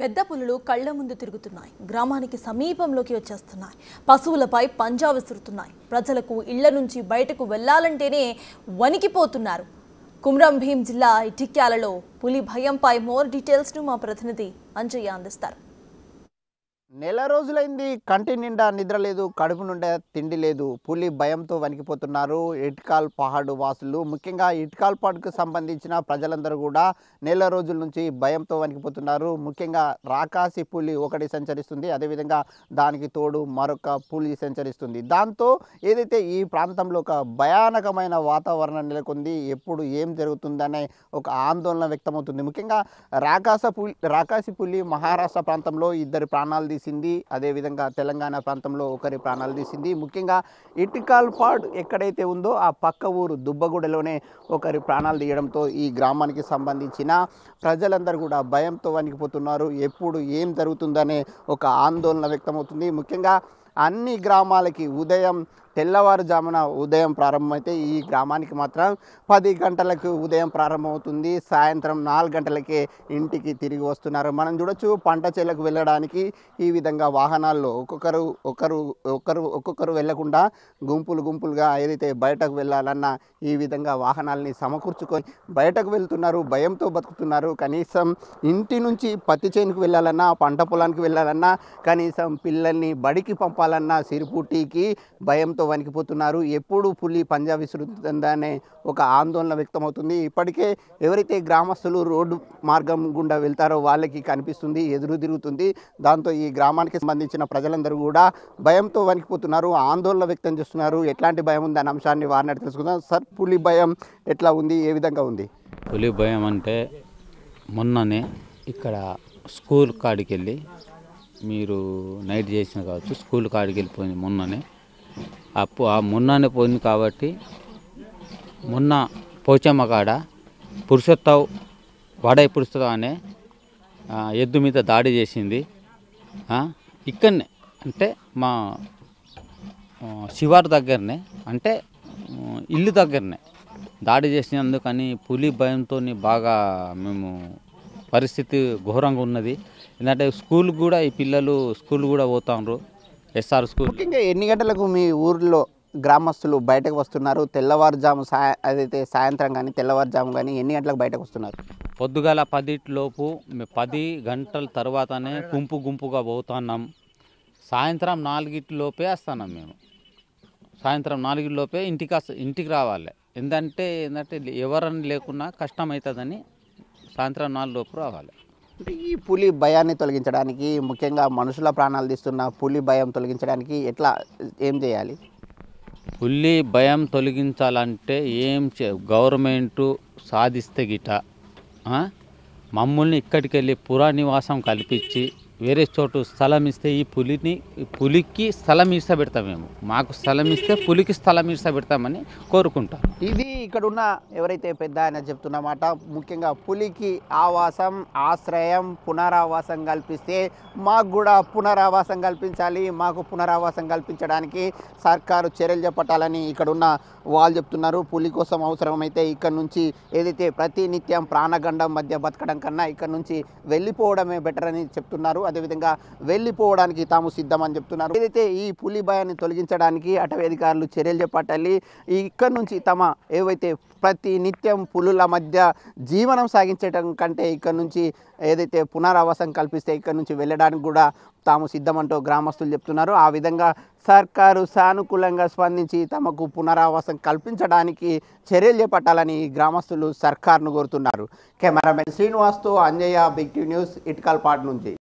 పెద్ద పులులు కళ్ల ముందు తిరుగుతున్నాయి. గ్రామానికి సమీపంలోకి వచ్చేస్తున్నాయి. పశువులపై పంజా విసురుతున్నాయి. ప్రజలకు ఇళ్ల నుంచి బయటకు వెళ్లాలంటేనే వణికిపోతున్నారు. కుమ్రం భీం జిల్లా ఇటిక్యాలలో పులి భయంపై మోర్ డీటెయిల్స్ ను మా ప్రతినిధి అంజయ్య అందిస్తారు. నెల రోజులైంది, కంటి నిండా నిద్ర లేదు, కడుపు నిండా తిండి లేదు. పులి భయంతో వణికిపోతున్నారు ఇటికాల్ పహాడు వాసులు. ముఖ్యంగా ఇటికాల్ పహాడ్కు సంబంధించిన ప్రజలందరూ కూడా నెల రోజుల నుంచి భయంతో వణికిపోతున్నారు. ముఖ్యంగా రాకాసి పులి ఒకటి సంచరిస్తుంది, అదేవిధంగా దానికి తోడు మరొక పులి సంచరిస్తుంది. దాంతో ఏదైతే ఈ ప్రాంతంలో ఒక భయానకమైన వాతావరణం నెలకొంది. ఎప్పుడు ఏం జరుగుతుందనే ఒక ఆందోళన వ్యక్తమవుతుంది. ముఖ్యంగా రాకాసి పులి మహారాష్ట్ర ప్రాంతంలో 2 ప్రాణాలు తీసింది, అదేవిధంగా తెలంగాణ ప్రాంతంలో 1 ప్రాణాలు తీసింది. ముఖ్యంగా ఇటికాల్ పహాడ్ ఎక్కడైతే ఉందో ఆ పక్క ఊరు దుబ్బగూడలోనే 1 ప్రాణాలు తీయడంతో ఈ గ్రామానికి సంబంధించిన ప్రజలందరూ కూడా భయంతో వణికిపోతున్నారు. ఎప్పుడు ఏం జరుగుతుందనే ఒక ఆందోళన వ్యక్తమవుతుంది. ముఖ్యంగా అన్ని గ్రామాలకి తెల్లవారుజామున ఉదయం ప్రారంభమైతే ఈ గ్రామానికి మాత్రం 10 గంటలకు ఉదయం ప్రారంభమవుతుంది. సాయంత్రం 4 గంటలకే ఇంటికి తిరిగి వస్తున్నారు. మనం చూడొచ్చు, పంట చేలకు వెళ్ళడానికి ఈ విధంగా వాహనాల్లో ఒక్కొక్కరు వెళ్లకుండా గుంపులుగా ఏదైతే బయటకు వెళ్ళాలన్నా ఈ విధంగా వాహనాలని సమకూర్చుకొని బయటకు వెళ్తున్నారు. భయంతో బతుకుతున్నారు. కనీసం ఇంటి నుంచి పత్తి చేనుకు వెళ్ళాలన్నా, పంట పొలానికి వెళ్ళాలన్నా, కనీసం పిల్లల్ని బడికి పంపాలన్నా సిరుపుటీకి భయంతో వణికిపోతున్నారు. ఎప్పుడు పులి పంజా విసురుతుందనే ఒక ఆందోళన వ్యక్తమవుతుంది. ఇప్పటికే ఎవరైతే గ్రామస్తులు రోడ్డు మార్గం గుండా వెళ్తారో వాళ్ళకి కనిపిస్తుంది, ఎదురు తిరుగుతుంది. దాంతో ఈ గ్రామానికి సంబంధించిన ప్రజలందరూ కూడా భయంతో వణికిపోతున్నారు, ఆందోళన వ్యక్తం చేస్తున్నారు. ఎట్లాంటి భయం ఉంది అనే అంశాన్ని వారిని తెలుసుకుందాం. సార్, పులి భయం ఎట్లా ఉంది, ఏ విధంగా ఉంది? పులి భయం అంటే మొన్ననే ఇక్కడ స్కూల్ కాడికి వెళ్ళి, మీరు నైట్ చేసిన కావచ్చు, స్కూల్ కాడికి వెళ్ళిపోయింది మొన్ననే. మొన్ననే పోయింది కాబట్టి మొన్న పోచమ్మ కాడ పురుషోత్సవ్ అనే ఎద్దు మీద దాడి చేసింది. ఇక్కడనే అంటే మా శివారు దగ్గరనే, అంటే ఇల్లు దగ్గరనే దాడి చేసినందుకని పులి భయంతో బాగా మేము పరిస్థితి ఘోరంగా ఉన్నది. ఎందుకంటే స్కూల్ కూడా ఈ పిల్లలు స్కూల్ కూడా పోతాండ్రు, ఎస్ఆర్ స్కూల్. ముఖ్యంగా ఎన్ని గంటలకు మీ ఊర్లో గ్రామస్తులు బయటకు వస్తున్నారు? తెల్లవారుజాము అదైతే సాయంత్రం కానీ తెల్లవారుజాము కానీ ఎన్ని గంటలకు బయటకు వస్తున్నారు? పొద్దుగాల 10 లోపు 10 గంటల తర్వాతనే గుంపుగా పోతున్నాం. సాయంత్రం 4 లోపే వస్తున్నాం మేము. సాయంత్రం 4 లోపే ఇంటికి రావాలి. ఏంటంటే ఎవరని లేకున్నా కష్టం అవుతుందని సాయంత్రం 4 లోపు రావాలి. ఈ పులి భయాన్ని తొలగించడానికి, ముఖ్యంగా మనుషుల ప్రాణాలు తీస్తున్న పులి భయం తొలగించడానికి ఏం చేయాలి? పులి భయం తొలగించాలంటే గవర్నమెంటు సాధిస్తే మమ్మల్ని ఇక్కడికి వెళ్ళి పురానివాసం కల్పించి వేరే చోటు స్థలం ఇస్తే ఈ పులికి స్థలం పెడతాం. మేము మాకు స్థలం ఇస్తే పులికి స్థలం పెడతామని కోరుకుంటాం. ఇది ఇక్కడున్న ఎవరైతే పెద్ద ఆయన చెప్తున్నమాట. ముఖ్యంగా పులికి ఆవాసం, ఆశ్రయం, పునరావాసం కల్పిస్తే మాకు కూడా పునరావాసం కల్పించాలి. మాకు పునరావాసం కల్పించడానికి సర్కారు చర్యలు చేపట్టాలని ఇక్కడున్న వాళ్ళు చెప్తున్నారు. పులి కోసం అవసరమైతే ఇక్కడ నుంచి ఏదైతే ప్రతినిత్యం ప్రాణగండం మధ్య బతకడం కన్నా ఇక్కడ నుంచి వెళ్ళిపోవడమే బెటర్ అని చెప్తున్నారు. అదేవిధంగా వెళ్ళిపోవడానికి తాము సిద్ధమని చెప్తున్నారు. ఏదైతే ఈ పులి భయాన్ని తొలగించడానికి అటవీ అధికారులు చర్యలు చేపట్టాలి. ఇక్కడ నుంచి ఏవైతే ప్రతి నిత్యం పులుల మధ్య జీవనం సాగించడం కంటే ఇక్కడ నుంచి ఏదైతే పునరావాసం కల్పిస్తే ఇక్కడ నుంచి వెళ్ళడానికి కూడా తాము సిద్ధమంటూ గ్రామస్తులు చెప్తున్నారు. ఆ విధంగా సర్కారు సానుకూలంగా స్పందించి తమకు పునరావాసం కల్పించడానికి చర్యలు చేపట్టాలని గ్రామస్తులు సర్కార్ను కోరుతున్నారు. కెమెరామెన్ శ్రీనివాస్తో Anjaiah, big TV news, Itikal Pahad నుంచి.